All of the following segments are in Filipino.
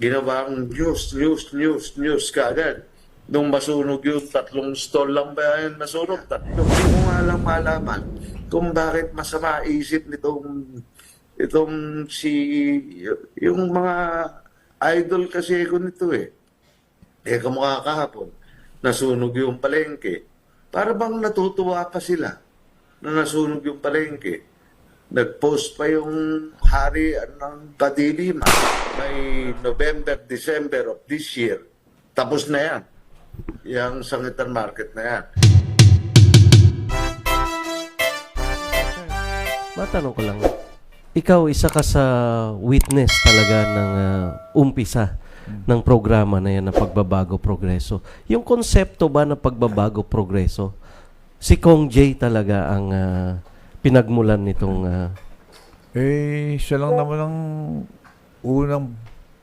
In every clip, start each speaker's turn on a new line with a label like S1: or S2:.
S1: ginawang news kaagad. Nung masunog yung 3 stall lang ba yan masunog? Tatlo. Hindi ko nga lang malaman kung bakit masama isip itong yung mga idol kasi ko nito eh. Kamukha kahapon, nasunog yung palengke. Para bang natutuwa pa sila na nasunog yung palengke. Nag-post pa yung hari ng kadiliman may November, December of this year. Tapos na yan. Yung Sangitan Market na yan.
S2: Matanong ko lang, ikaw isa ka sa witness talaga ng umpisa ng programa na yan na pagbabago progreso. Yung konsepto ba na pagbabago progreso, si Kong Jay talaga ang pinagmulan nitong...
S3: Siya lang naman ang unang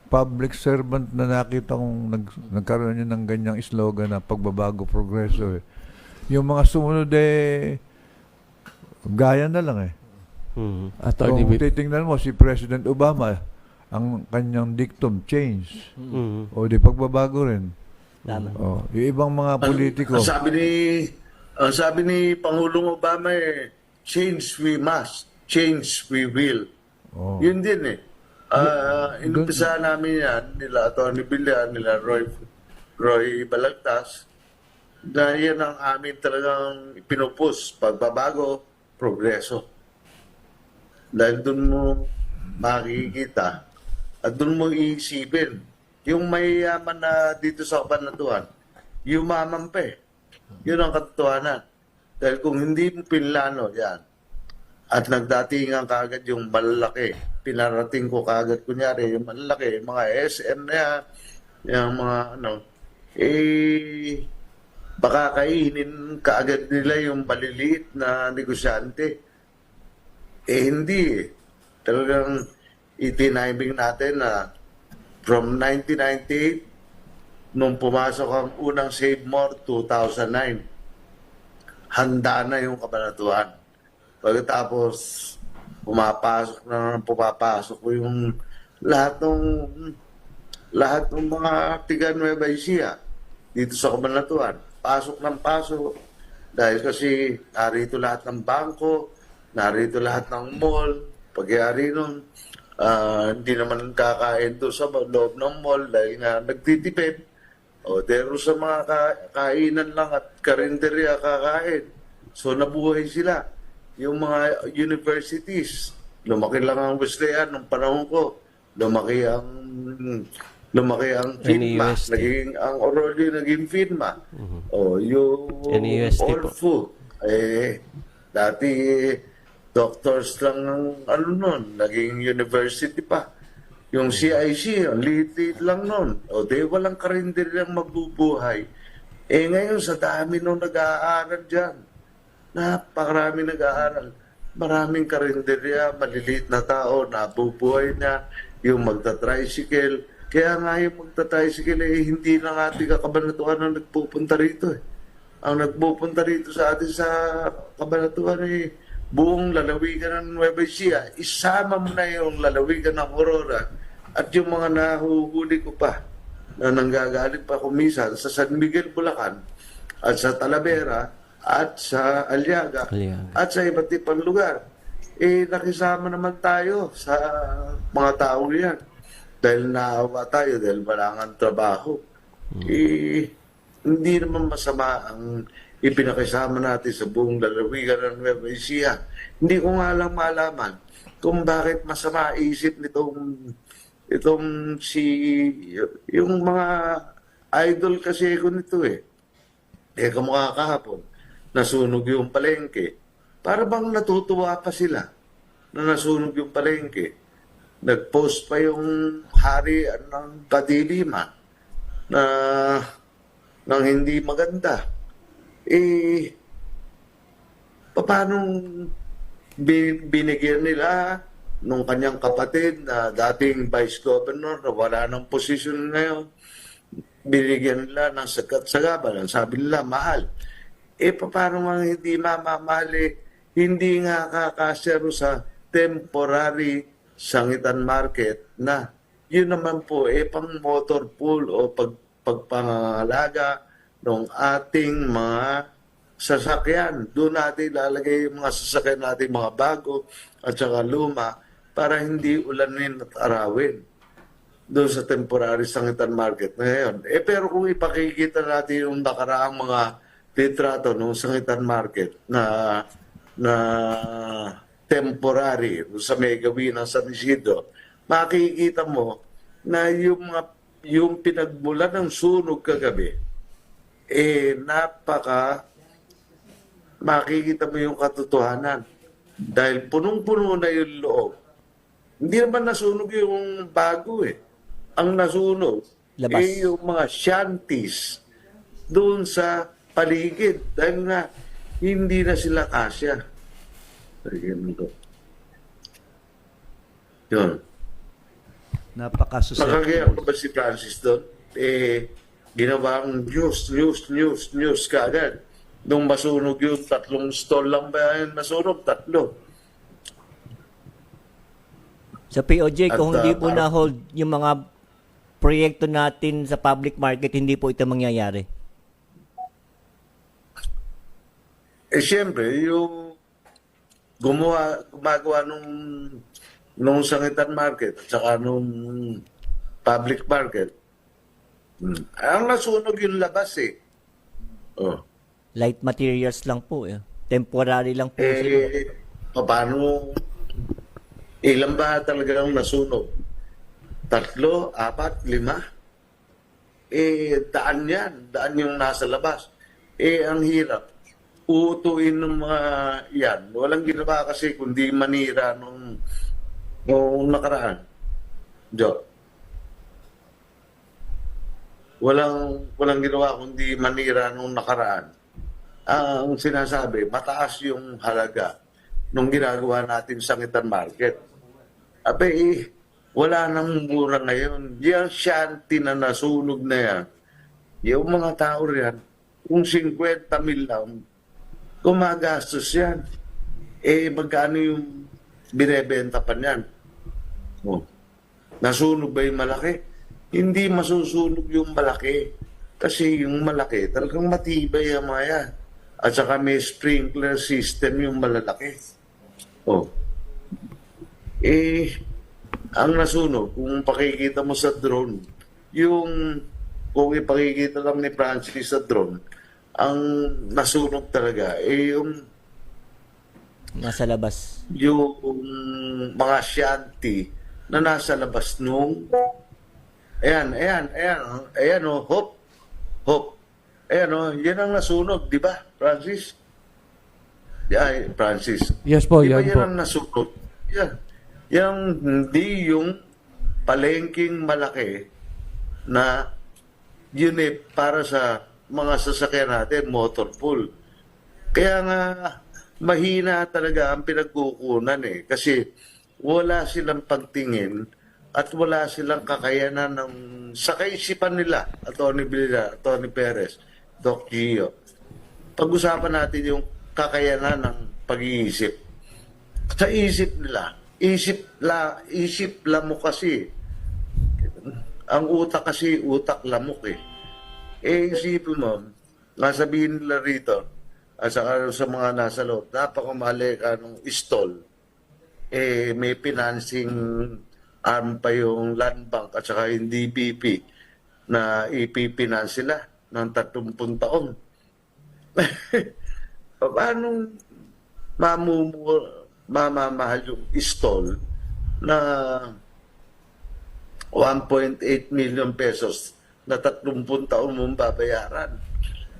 S3: public servant na nakita kong nagkaroon niya ng ganyang slogan na pagbabago progreso. Yung mga sumunod gaya na lang
S4: Attorney
S3: Kung titingnan mo si President Obama, ang kanyang dictum, change. O di pagbabago rin.
S4: Tama.
S3: Yung ibang mga politiko.
S1: Ang sabi ni Pangulong Obama change we must, change we will. Yun din inumpisa namin yan, nila Atty. Villar, nila Roy Balagtas, na yan ang amin talagang pinupus, pagbabago, progreso. Dahil doon mo makikita at doon mo iisipin yung mayayaman na dito sa Kabanatuan, yumaman pa Yun ang katotohanan. Dahil kung hindi mo pinlano yan at nagdatingan kaagad yung malalaki, pinarating ko kaagad kunyari yung malalaki, yung mga SM na yan, yung mga baka kainin kaagad nila yung maliliit na negosyante. Hindi. Talagang itiniming natin na from 1998, nung pumasok ang unang Save More, 2009, handa na yung Kabanatuan. Pagkatapos, pumapasok yung lahat ng mga tiga Nueva Ecija dito sa Kabanatuan. Pasok ng pasok. Dahil kasi narito lahat ng bangko, narito lahat ng mall, pagyari nun, hindi naman kakain doon sa loob ng mall dahil nga nagtitipid. Dero sa mga kainan lang at karinderya kakain. So nabuhay sila. Yung mga universities, lumaki lang ang Wesleyan nung panahon ko. Lumaki ang FINMA,
S2: NUST.
S1: ang Orolyo naging FINMA. Yung
S2: NUST
S1: all
S2: po.
S1: food. Dati doctors lang ang nun, naging university pa. Yung CIC, ang liit-liit lang nun. Walang karinderyang mabubuhay. Ngayon, sa dami nung nag-aaral dyan, napakarami nag-aaral. Maraming karinderya, maliliit na tao, nabubuhay na, yung magta-tricycle. Kaya nga yung magta-tricycle, hindi lang ating Kabanatuan ang nagpupunta rito. Ang nagpupunta rito sa atin sa Kabanatuan buong lalawigan ng Nueva Ecija. Isama mo na yung lalawigan ng Aurora at yung mga nahuhuli ko pa na nanggagaling pa kumisan sa San Miguel, Bulacan at sa Talavera at sa Aliaga at sa iba't ibang lugar. Nakisama naman tayo sa mga tao yan dahil naawa tayo dahil wala nga trabaho. Hindi naman masama ang ipinakisama natin sa buong lalawigan ng Nueva Ecija. Hindi ko nga lang malaman kung bakit masama isip yung mga idol kasi ko nito kamukha kahapon, nasunog yung palengke. Para bang natutuwa pa sila na nasunog yung palengke. Nag-post pa yung hari ng kadiliman na ng hindi maganda. Paano binigyan nila nung kanyang kapatid na dating vice governor na wala ng posisyon ngayon, binigyan nila ng sagat-sagaban. Sabi nila, mahal. Paano nga hindi mamamali? Hindi nga kakasero sa temporary Sangitan Market na yun naman po, pang motor pool o pagpangalaga ng ating mga sasakyan. Doon natin ilalagay yung mga sasakyan natin, mga bago at saka luma, para hindi ulanin at arawin doon sa temporary sangitan market na ngayon. Pero kung ipakikita natin yung nakaraang mga litrato ng sangitan market na temporary sa may gawin ng San Isidro, makikita mo na yung pinagmulan ng sunog kagabi, makikita mo yung katotohanan. Dahil punong-puno na yung loob. Hindi naman nasunog yung bago Ang nasunog
S4: Labas.
S1: yung mga shanties doon sa paligid. Dahil nga, hindi na sila kasya. Yun.
S5: Napaka-susceptible.
S1: Nakakaya ko ba si Francis doon? Ginawang news kaagad. Nung masunog yung 3 stall lang ba yung nasunog? 3.
S5: Sa POJ, kung
S1: At,
S5: hindi po na-hold yung mga proyekto natin sa public market, hindi po ito mangyayari.
S1: Siyempre, yung gumagawa nung sangitan market at saka nung public market, ang nasunog yung labas Oh.
S5: Light materials lang po. Temporary lang po sila.
S1: Paano, ilan ba talagang nasunog? 3, 4, 5? Daan yan. Daan yung nasa labas. Ang hirap. Uutuin ng mga yan. Walang ginawa kasi kundi manira nung nakaraan. Walang ginawa kundi manira nung nakaraan. Ang sinasabi, mataas yung halaga nung ginagawa natin sangitan market. Wala nang mura ngayon. Yung shanty na nasunog na yan, yung mga tao riyan, kung 50 mil lang, gumagastos yan. Magkano yung binebenta pa niyan? Nasunog ba yung malaki? Hindi masusunog yung malaki. Kasi yung malaki, talagang matibay ang mga yan. At saka may sprinkler system yung malalaki. Ang nasunog, kung pakikita mo sa drone, kung ipakikita lang ni Francis sa drone, ang nasunog talaga, yung
S5: Nasa labas.
S1: yung mga shanty na nasa labas nung ayan, hop. Yan ang nasunog, di ba, Francis? Francis.
S4: Yes po,
S1: Di ba
S4: yan
S1: yan
S4: po.
S1: ang nasunog? Yan, hindi yung palengking malaki na yun para sa mga sasakyan natin, motor pool. Kaya nga, mahina talaga ang pinagkukunan kasi wala silang pagtingin at wala silang kakayanan sa kaisipan nila, Atty. Villar, Atty. Perez, Doc Gio. Pag-usapan natin yung kakayanan ng pag-iisip. Sa isip nila, isip lamok kasi. Ang utak kasi, utak lamok isipin mo, nasabihin nila rito, at saka sa mga nasa loob, napakamali ka nung stall. May financing arm pa yung Land Bank at saka yung DBP na ipipinance sila ng 30 taon. Paano mamamahal yung stall na 1.8 million pesos na 30 taon mong babayaran?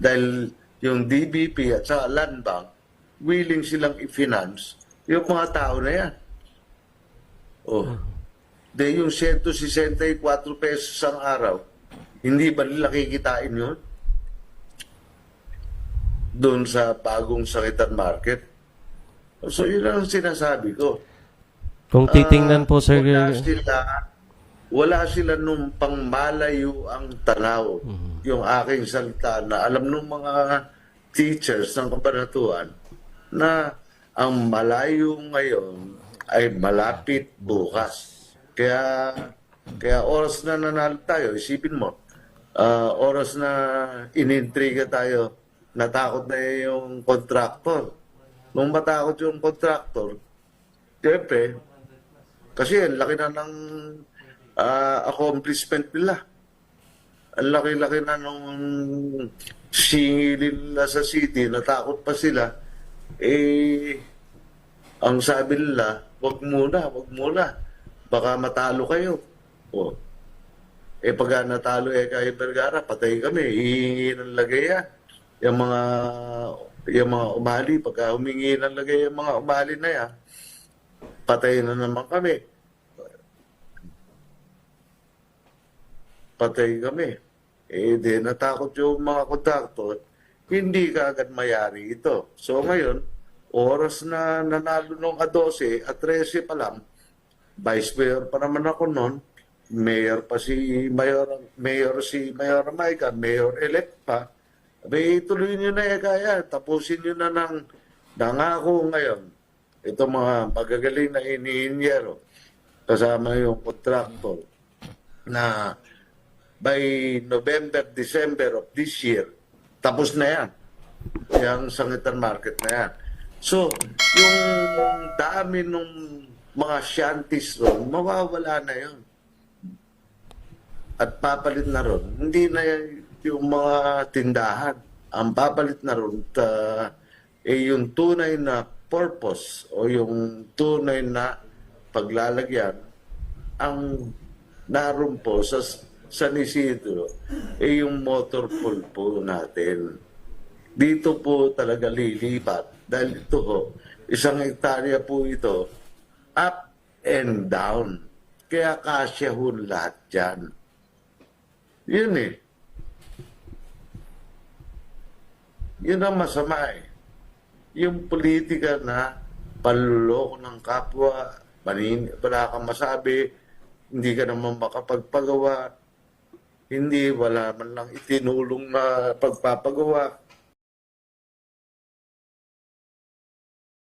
S1: Dahil yung DBP at saka Land Bank, willing silang i-finance yung mga tao na yan. Yung 164 pesos ang araw, hindi ba nila kikitain yun? Doon sa bagong sangitan market. So, yun ang sinasabi ko.
S2: Kung titingnan po, sir,
S1: wala sila nung pangmalayo ang tanaw. Yung aking salita na alam nung mga teachers ng kabanatuan na ang malayo ngayon ay malapit bukas. Kaya Kaya oras na nanalo tayo, isipin mo, oras na inintriga tayo, natakot na yung contractor. Nung matakot yung contractor, siyempre, kasi ang laki na ng accomplishment nila. Ang laki-laki na nung singilin nila sa city, natakot pa sila. Ang sabi nila, wag muna. Baka matalo kayo. O, pag natalo kayo Vergara, patay kami. Hihingi ng lagay yan. Yung mga umali, pagka humingi ng lagay yung mga umali na yan, patay na naman kami. Patay kami. Di natakot yung mga kontraktor, hindi ka agad mayari ito. So ngayon, oras na nanalo nung 12 at 13 pa lang, vice mayor pa naman ako noon, mayor si Mayor Maika, mayor-elect pa, tuloy nyo na kaya, tapusin nyo na ng nangako ngayon. Ito mga magagaling na iniinyero, kasama yung kontraktor, na by November, December of this year, tapos na yan. Yung Sangitan Market na yan. So, yung dami ng mga shanties ron, mawawala na yun. At papalit na ron, hindi na yung mga tindahan. Ang papalit na ron, yung tunay na purpose o yung tunay na paglalagyan, ang naroon po sa San Isidro, yung motor pool po natin. Dito po talaga lilipat. Dahil ito ho, 1 hektarya po ito, up and down. Kaya kasya ho lahat dyan. Yun Yun ang masama Yung politika na panluloko ng kapwa, wala kang masabi, hindi ka naman makapagpagawa, wala man lang itinulong na pagpapagawa.